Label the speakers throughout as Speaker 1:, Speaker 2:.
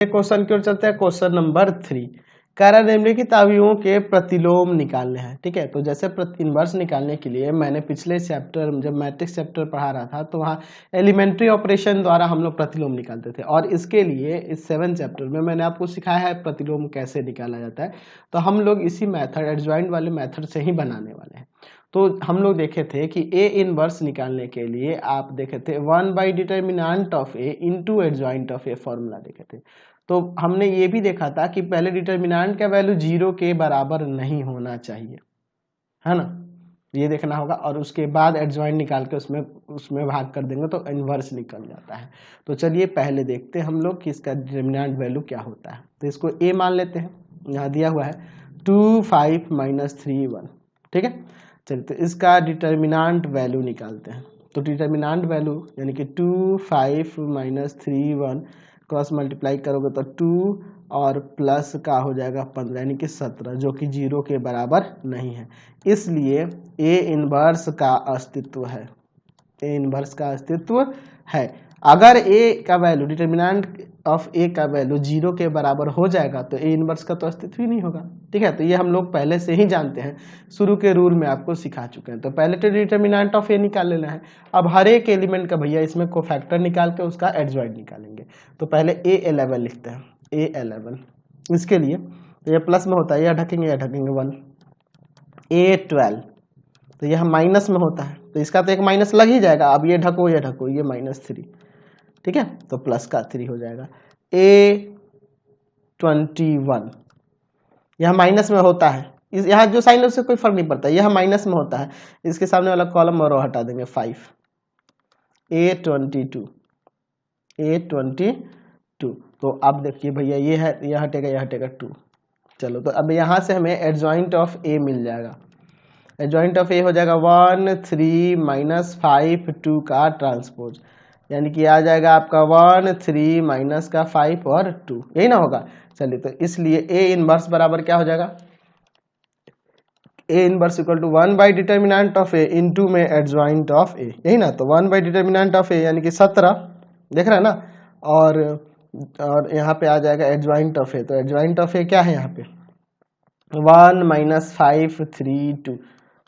Speaker 1: Question की ओर चलते हैं। क्वेश्चन नंबर 3 कह रहा है निम्नलिखित अवयवों के प्रतिलोम निकालने हैं। ठीक है, तो जैसे इनवर्स निकालने के लिए मैंने पिछले चैप्टर जब मैट्रिक्स चैप्टर पढ़ा रहा था तो वहाँ एलिमेंट्री ऑपरेशन द्वारा हम लोग प्रतिलोम निकालते थे, और इसके लिए इस 7 चैप्टर में मैंने आपको सिखाया है प्रतिलोम कैसे निकाला जाता है। तो हम लोग इसी मेथड एडजॉइंट वाले मेथड से ही बनाने वाले हैं। तो हम लोग देखे थे कि ए इनवर्स निकालने के लिए आप देखे थे determinant of A into adjoint of A formula देखे थे। तो हमने ये भी देखा था कि पहले डिटर्मिनेंट का वैल्यू 0 के बराबर नहीं होना चाहिए, है ना, ये देखना होगा, और उसके बाद एडजॉइंट निकाल के उसमें भाग कर देंगे तो इनवर्स निकल जाता है। तो चलिए पहले देखते हैं हम लोग कि इसका डिटर्मिनेंट वैल्यू क्या होता है। तो इसको ए मान लेते हैं, यहाँ दिया हुआ है 2 5 -3 1। ठीक है, चलिए तो इसका डिटर्मिनेंट वैल्यू निकालते हैं। तो डिटर्मिनेंट वैल्यू यानी कि 2 5 -3 1 क्रॉस मल्टीप्लाई करोगे तो 2 और प्लस का हो जाएगा 15 यानी कि 17, जो कि 0 के बराबर नहीं है। इसलिए ए इनवर्स का अस्तित्व है, ए इनवर्स का अस्तित्व है। अगर ए का वैल्यू डिटर्मिनेंट ऑफ ए का वैल्यू 0 के बराबर हो जाएगा तो ए इनवर्स का तो अस्तित्व ही नहीं होगा। ठीक है, तो ये हम लोग पहले से ही जानते हैं, शुरू के रूल में आपको सिखा चुके हैं। तो पहले तो डिटर्मिनेंट ऑफ ए निकाल लेना है। अब हर एक एलिमेंट का भैया इसमें कोफैक्टर निकाल के उसका एडजॉइंट निकालेंगे। तो पहले A11 लिखते हैं, A11 इसके लिए तो ये प्लस में होता है, यह ढकेंगे 1। A12 तो यह माइनस में होता है, तो इसका तो एक माइनस लग ही जाएगा। अब ये ढको ये ढको, ये -3। ठीक है, तो प्लस का 3 हो जाएगा। A21 यह माइनस में होता है, यहाँ जो साइन है उससे कोई फर्क नहीं पड़ता, यह माइनस में होता है। इसके सामने वाला कॉलम और हटा देंगे 5। A22 तो अब देखिए भैया ये है, यह हटेगा 2। चलो तो अब यहाँ से हमें एडजॉइंट ऑफ ए मिल जाएगा। एडजॉइंट ऑफ ए हो जाएगा 1 3 -5 2 का ट्रांसपोज, यानी कि आ जाएगा आपका 1 3 माइनस का 5 और 2, यही ना होगा। चलिए तो इसलिए ए इनवर्स बराबर क्या हो जाएगा, A inverse equal to determinant of A into में एडजॉइंट ऑफ ए, यही ना। तो 1/डिटर्मिनेंट ऑफ ए यानी कि 17, देख रहे हैं ना, और यहाँ पे आ जाएगा एडजॉइंट ऑफ ए। तो एडजॉइंट ऑफ ए क्या है यहाँ पे 1 -5 3 2।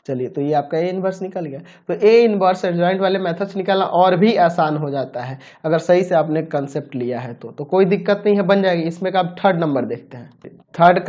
Speaker 1: चलिए तो ये आपका ए इनवर्स निकल गया। तो ए इनवर्स एडजॉइंट वाले मेथड से निकालना और भी आसान हो जाता है अगर सही से आपने कंसेप्ट लिया है तो कोई दिक्कत नहीं है, बन जाएगी। इसमें का आप थर्ड नंबर देखते हैं। थर्ड